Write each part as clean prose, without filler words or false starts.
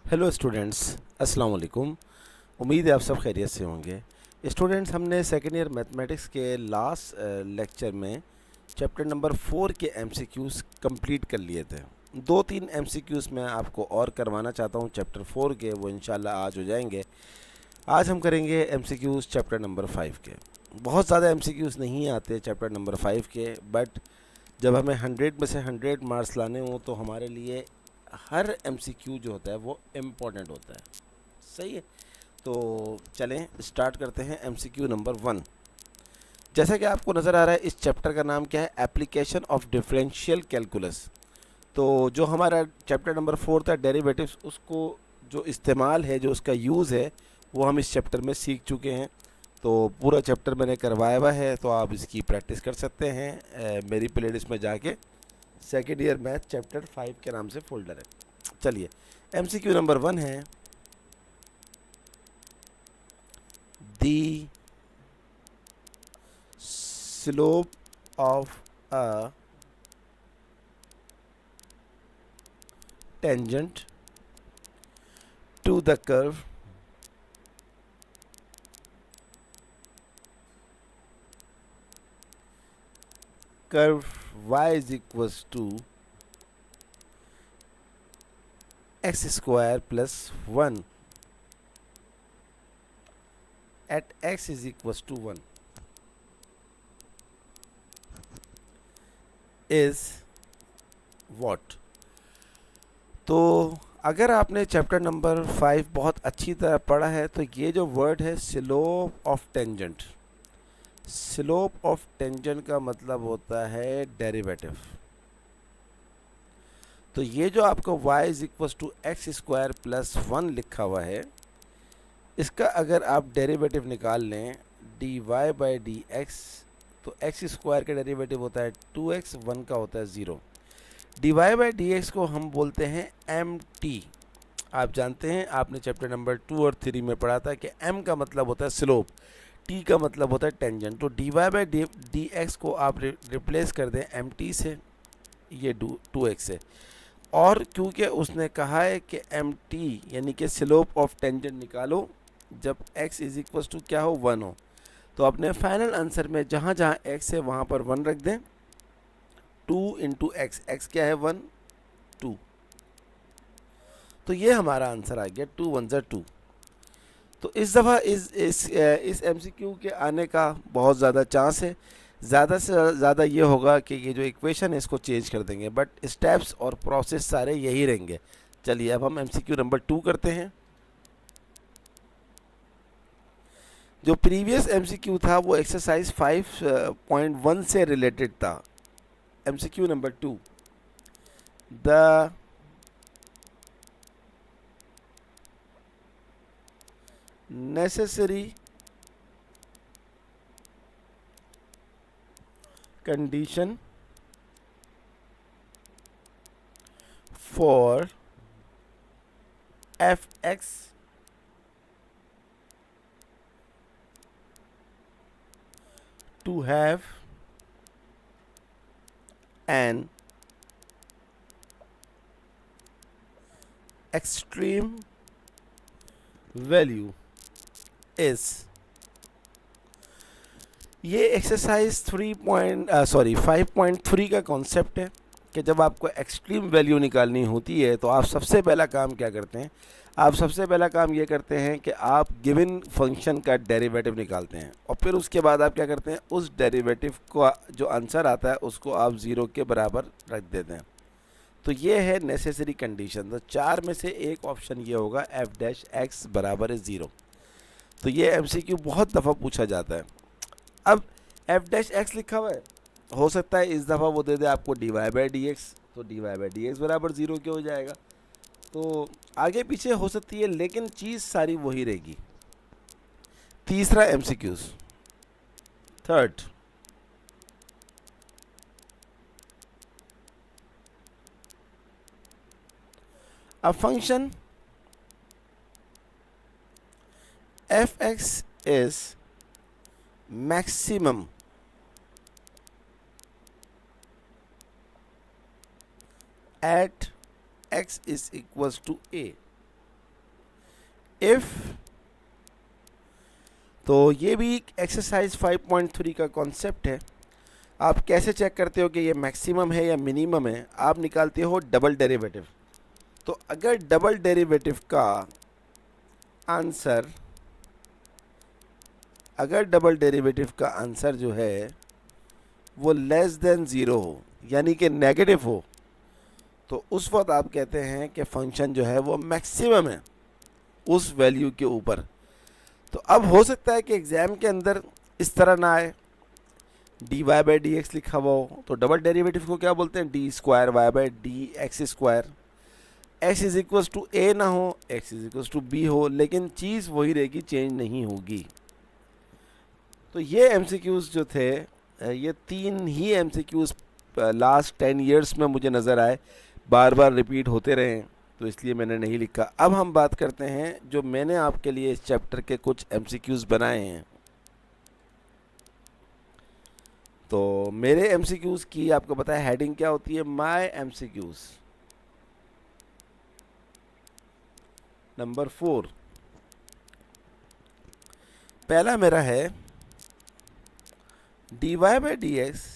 Hello students, अस्सलाम वालेकुम। उम्मीद है आप सब खैरियत से होंगे। स्टूडेंट्स, हमने सेकेंड ईयर मैथमेटिक्स के लास्ट लेक्चर में चैप्टर नंबर 4 के एमसीक्यूज़ कंप्लीट कर लिए थे। दो तीन एमसीक्यूज़ मैं आपको और करवाना चाहता हूँ चैप्टर 4 के, वो इंशाल्लाह आज हो जाएंगे। आज हम करेंगे एमसीक्यूज़ चैप्टर नंबर 5 के। बहुत ज़्यादा एमसीक्यूज़ नहीं आते चैप्टर नंबर 5 के, बट जब हमें 100 में से 100 मार्क्स लाने हों तो हमारे लिए हर एमसीक्यू जो होता है वो इम्पोर्टेंट होता है। सही है, तो चलें स्टार्ट करते हैं। एमसीक्यू नंबर 1, जैसा कि आपको नज़र आ रहा है इस चैप्टर का नाम क्या है, एप्लीकेशन ऑफ डिफरेंशियल कैलकुलस। तो जो हमारा चैप्टर नंबर 4 था डेरिवेटिव्स, उसको जो इस्तेमाल है, जो उसका यूज़ है, वो हम इस चैप्टर में सीख चुके हैं। तो पूरा चैप्टर मैंने करवाया हुआ है, तो आप इसकी प्रैक्टिस कर सकते हैं मेरी प्लेलिस्ट में जाके। सेकेंड ईयर मैथ चैप्टर 5 के नाम से फोल्डर है। चलिए, एमसीक्यू नंबर 1 है, the slope of a tangent to the curve y is equals to x square plus 1 at x is equals to 1 is what। तो अगर आपने चैप्टर नंबर 5 बहुत अच्छी तरह पढ़ा है तो ये जो वर्ड है slope of tangent, slope of tangent का मतलब होता है डेरिवेटिव। तो ये जो आपको y is equal to x squared plus 1 लिखा हुआ है, इसका अगर आप डेरिवेटिव निकाल लें d y by d x, तो एक्स स्क्वायर का डेरिवेटिव होता है 2x, 1 का होता है 0। D y by d x को हम बोलते हैं एम टी। आप जानते हैं, आपने चैप्टर नंबर 2 और 3 में पढ़ा था कि m का मतलब होता है स्लोप, t का मतलब होता है टेंजेंट। तो d y by d x को आप रिप्लेस कर दें एम टी से, ये 2x से। और क्योंकि उसने कहा है कि एम टी यानी कि स्लोप ऑफ टेंजेंट निकालो जब x इज इक्वल टू क्या हो, 1 हो, तो अपने फाइनल आंसर में जहाँ जहाँ x है वहाँ पर 1 रख दें। 2 इंटू एक्स, एक्स क्या है 1, 2, तो ये हमारा आंसर आ गया 2 1 2। तो इस दफ़ा इस एमसीक्यू के आने का बहुत ज़्यादा चांस है। ज़्यादा से ज़्यादा ये होगा कि ये जो इक्वेशन है इसको चेंज कर देंगे, बट स्टेप्स और प्रोसेस सारे यही रहेंगे। चलिए अब हम एमसीक्यू नंबर 2 करते हैं। जो प्रीवियस एमसीक्यू था वो एक्सरसाइज 5.1 से रिलेटेड था। MCQ number 2, the necessary condition for fx to have an extreme value is, ये एक्सरसाइज 5.3 का कॉन्सेप्ट है कि जब आपको एक्सट्रीम वैल्यू निकालनी होती है तो आप सबसे पहला काम क्या करते हैं, आप सबसे पहला काम ये करते हैं कि आप गिवन फंक्शन का डेरिवेटिव निकालते हैं, और फिर उसके बाद आप क्या करते हैं, उस डेरिवेटिव को जो आंसर आता है उसको आप 0 के बराबर रख देते हैं। तो ये है नेसेसरी कंडीशन। तो 4 में से एक ऑप्शन ये होगा एफ डैश एक्स बराबर है 0। तो ये एमसीक्यू बहुत दफ़ा पूछा जाता है। अब एफ डैश एक्स लिखा हुआ है, हो सकता है इस दफ़ा वो दे दे आपको d y by d x, तो d y by d x बराबर 0 क्या हो जाएगा। तो आगे पीछे हो सकती है, लेकिन चीज़ सारी वही रहेगी। तीसरा MCQs, third, a function f x is maximum at x is equals to a। If, तो ये भी एक्सरसाइज 5.3 का कॉन्सेप्ट है। आप कैसे चेक करते हो कि ये मैक्सिमम है या मिनिमम है? आप निकालते हो डबल डेरिवेटिव। तो अगर डबल डेरिवेटिव का आंसर, अगर डबल डेरिवेटिव का आंसर जो है वो लेस देन ज़ीरो हो, यानी कि नेगेटिव हो, तो उस वक्त आप कहते हैं कि फंक्शन जो है वो मैक्सिमम है उस वैल्यू के ऊपर। तो अब हो सकता है कि एग्ज़ाम के अंदर इस तरह ना आए, d y by d x लिखा हुआ हो, तो डबल डेरिवेटिव को क्या बोलते हैं? D square y by d x square. X is equal to a ना हो, x is equal to b हो, लेकिन चीज़ वही रहेगी, चेंज नहीं होगी। तो ये एमसीक्यूज़ जो थे, ये 3 ही एमसीक्यूज़ लास्ट 10 ईयर्स में मुझे नज़र आए, बार बार रिपीट होते रहे, तो इसलिए मैंने नहीं लिखा। अब हम बात करते हैं जो मैंने आपके लिए इस चैप्टर के कुछ एमसीक्यूज़ बनाए हैं। तो मेरे एमसीक्यूज़ की आपको पता है हेडिंग क्या होती है? My MCQs. नंबर 4, पहला मेरा है d y by d x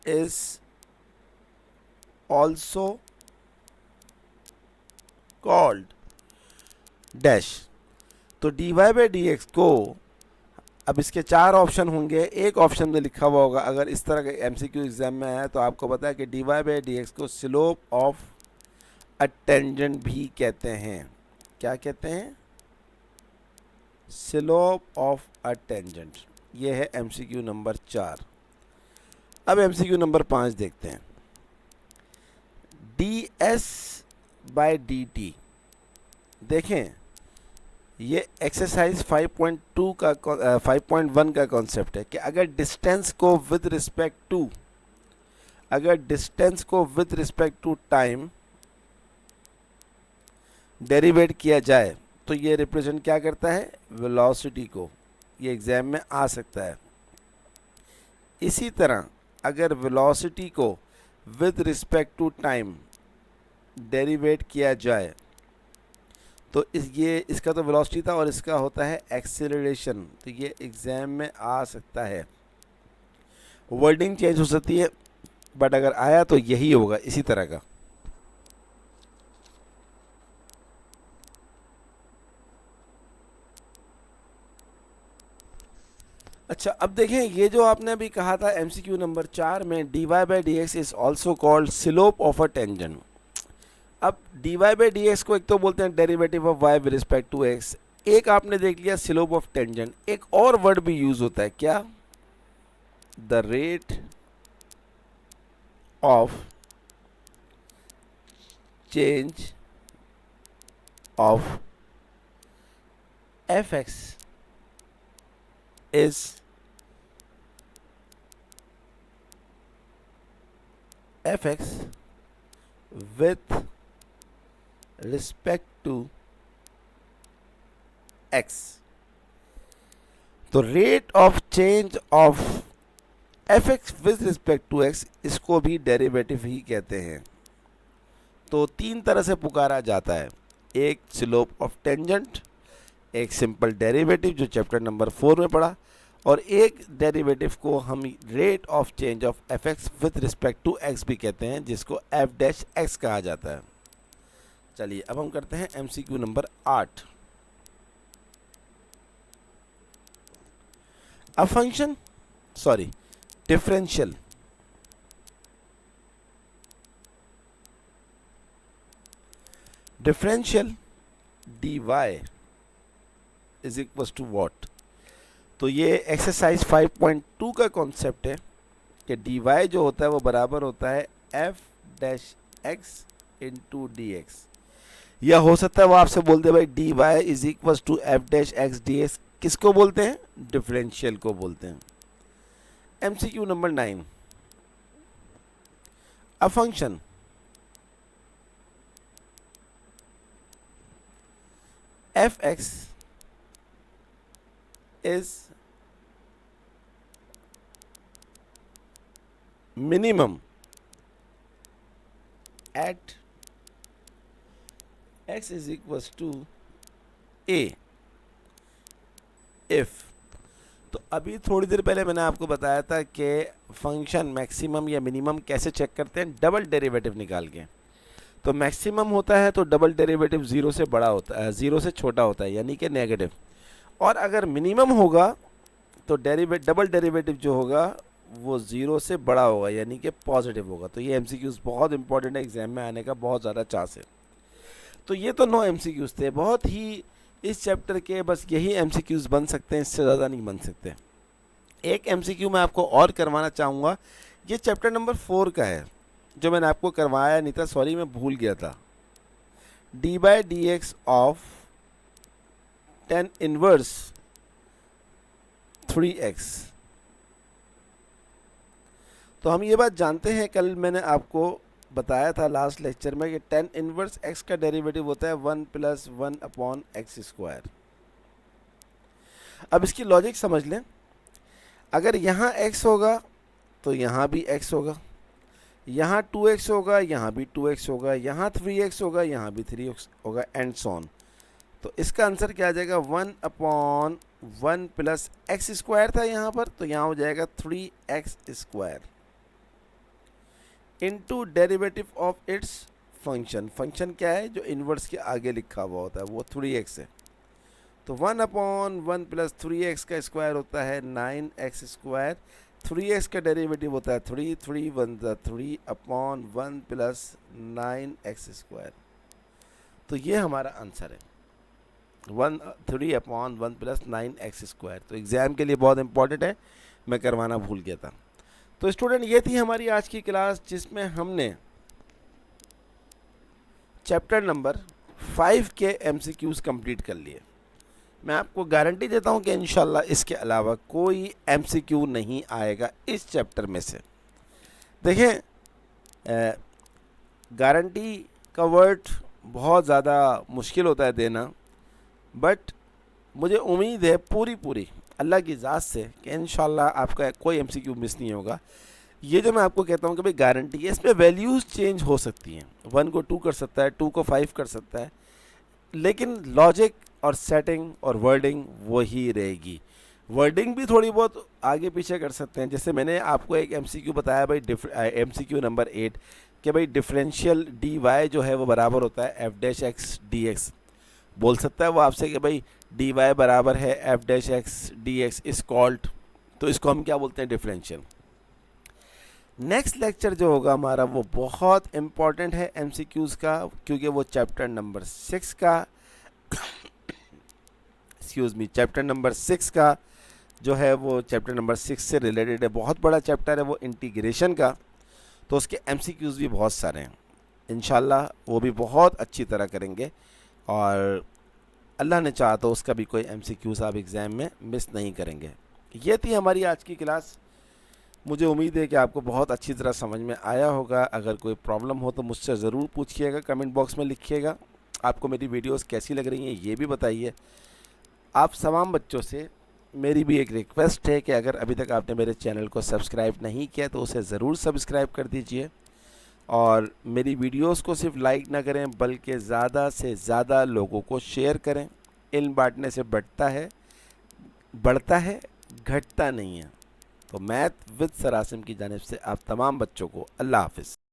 is also called dash. तो d y by d x को, अब इसके 4 ऑप्शन होंगे, एक ऑप्शन में लिखा हुआ होगा, अगर इस तरह का एमसीक्यू एग्जाम में आया तो आपको पता है कि d y by d x को स्लोप ऑफ अ टेंजेंट भी कहते हैं। क्या कहते हैं? Slope of a tangent. ये है एमसीक्यू नंबर 4। अब एमसीक्यू नंबर 5 देखते हैं। D S by D T. देखें, ये एक्सरसाइज 5.2 का 5.1 का कॉन्सेप्ट है कि अगर डिस्टेंस को विद रिस्पेक्ट टू, अगर डिस्टेंस को with respect to time derivate किया जाए तो ये रिप्रेजेंट क्या करता है? वेलोसिटी को। ये एग्जाम में आ सकता है। इसी तरह अगर वेलोसिटी को with respect to time derivate किया जाए तो इसका तो वेलोसिटी था और इसका होता है एक्सेलरेशन, तो ये एग्जाम में आ सकता है। वर्डिंग चेंज हो सकती है, बट अगर आया तो यही होगा, इसी तरह का। अच्छा, अब देखें, ये जो आपने अभी कहा था एमसीक्यू नंबर 4 में, d y by d x is also called slope of a tangent. अब d y by d x को एक तो बोलते हैं derivative of y with respect to x, एक आपने देख लिया स्लोप ऑफ टेंजेंट। एक और वर्ड भी यूज होता है, क्या? The rate of change of f x is fx with respect to x। तो rate of change of fx with respect to x, इसको भी डेरिवेटिव ही कहते हैं। तो 3 तरह से पुकारा जाता है, एक स्लोप ऑफ टेंजेंट, एक सिंपल डेरिवेटिव जो चैप्टर नंबर 4 में पढ़ा, और एक डेरिवेटिव को हम rate of change of f x with respect to x भी कहते हैं, जिसको एफ डैश एक्स कहा जाता है। चलिए अब हम करते हैं MCQ number 8। A function, sorry, differential d y is equal to what? तो ये एक्सरसाइज 5.2 का कॉन्सेप्ट है कि डी वाई जो होता है वो बराबर होता है f dash x into d x. या हो सकता है वो आपसे बोल दे भाई d y is equal to f dash x d x. किसको बोलते हैं? डिफरेंशियल को बोलते हैं। MCQ number 9। A function f x is minimum at x is equals to a if. तो अभी थोड़ी देर पहले मैंने आपको बताया था कि फंक्शन मैक्सिमम या मिनिमम कैसे चेक करते हैं, डबल डेरिवेटिव निकाल के। तो मैक्सिमम होता है तो डबल डेरिवेटिव ज़ीरो से बड़ा होता है, ज़ीरो से छोटा होता है, यानी कि नेगेटिव। और अगर मिनिमम होगा तो डबल डेरिवेटिव जो होगा वो ज़ीरो से बड़ा होगा, यानी कि पॉजिटिव होगा। तो ये एमसीक्यूज़ बहुत इंपॉर्टेंट है, एग्जाम में आने का बहुत ज़्यादा चांस है। तो ये तो 9 एमसीक्यूज़ थे, बहुत ही इस चैप्टर के बस यही एमसीक्यूज़ बन सकते हैं, इससे ज़्यादा नहीं बन सकते। एक एमसीक्यू मैं आपको और करवाना चाहूँगा, ये चैप्टर नंबर 4 का है, जो मैंने आपको करवाया नहीं था, सॉरी मैं भूल गया था। D by d x of tan inverse 3x। तो हम ये बात जानते हैं, कल मैंने आपको बताया था लास्ट लेक्चर में कि टेन इनवर्स x का डेरिवेटिव होता है 1 + 1/x²। अब इसकी लॉजिक समझ लें, अगर यहाँ x होगा तो यहाँ भी x होगा, यहाँ 2x होगा, यहाँ भी 2x होगा, यहाँ 3x होगा, यहाँ भी 3x होगा, एंड सो ऑन। तो इसका आंसर क्या आ जाएगा, 1/1 + x² था यहाँ पर, तो यहाँ हो जाएगा 3x² into derivative of its function. Function क्या है, जो इन्वर्स के आगे लिखा हुआ होता है वो 3x है। तो 1/1 + 3x का स्क्वायर होता है 9x²। 3x का डेरिवेटिव होता है 3, 3 1 3/1 + 9x²। तो ये हमारा आंसर है 3/1 + 9x²। तो एग्ज़ाम के लिए बहुत इंपॉर्टेंट है, मैं करवाना भूल गया था। तो स्टूडेंट, ये थी हमारी आज की क्लास, जिसमें हमने चैप्टर नंबर 5 के एमसीक्यूज़ कंप्लीट कर लिए। मैं आपको गारंटी देता हूं कि इंशाल्लाह इसके अलावा कोई एमसीक्यू नहीं आएगा इस चैप्टर में से। देखें, गारंटी का वर्ड बहुत ज़्यादा मुश्किल होता है देना, बट मुझे उम्मीद है पूरी अल्लाह की ज़ात से कि इंशाल्लाह आपका कोई एमसीक्यू मिस नहीं होगा। ये जो मैं आपको कहता हूँ कि भाई गारंटी है, इसमें वैल्यूज़ चेंज हो सकती हैं, 1 को 2 कर सकता है, 2 को 5 कर सकता है, लेकिन लॉजिक और सेटिंग और वर्डिंग वही रहेगी। वर्डिंग भी थोड़ी बहुत आगे पीछे कर सकते हैं। जैसे मैंने आपको एक एमसीक्यू बताया भाई, एमसीक्यू नंबर 8, कि भाई डिफरेंशियल डी वाई जो है वो बराबर होता है f'(x) dx। बोल सकता है वो आपसे कि भाई डी वाई बराबर है f'(x) dx इज कॉल्ड, तो इसको हम क्या बोलते हैं, डिफरेंशियल। नेक्स्ट लेक्चर जो होगा हमारा वो बहुत इम्पॉर्टेंट है एमसीक्यूज़ का, क्योंकि वो चैप्टर नंबर 6 का चैप्टर नंबर 6 का जो है वो चैप्टर नंबर 6 से रिलेटेड है, बहुत बड़ा चैप्टर है वो इंटीग्रेशन का। तो उसके एमसीक्यूज़ भी बहुत सारे हैं, इंशाल्लाह वो भी बहुत अच्छी तरह करेंगे, और अल्लाह ने चाहा तो उसका भी कोई एमसीक्यूज़ आप एग्ज़ाम में मिस नहीं करेंगे। ये थी हमारी आज की क्लास। मुझे उम्मीद है कि आपको बहुत अच्छी तरह समझ में आया होगा। अगर कोई प्रॉब्लम हो तो मुझसे ज़रूर पूछिएगा, कमेंट बॉक्स में लिखिएगा। आपको मेरी वीडियोस कैसी लग रही हैं ये भी बताइए। आप तमाम बच्चों से मेरी भी एक रिक्वेस्ट है कि अगर अभी तक आपने मेरे चैनल को सब्सक्राइब नहीं किया तो उसे ज़रूर सब्सक्राइब कर दीजिए, और मेरी वीडियोस को सिर्फ लाइक ना करें बल्कि ज़्यादा से ज़्यादा लोगों को शेयर करें। इल्म बांटने से बढ़ता है, घटता नहीं है। तो मैथ विद सर आसिम की जानिब से आप तमाम बच्चों को अल्लाह हाफ़िज़।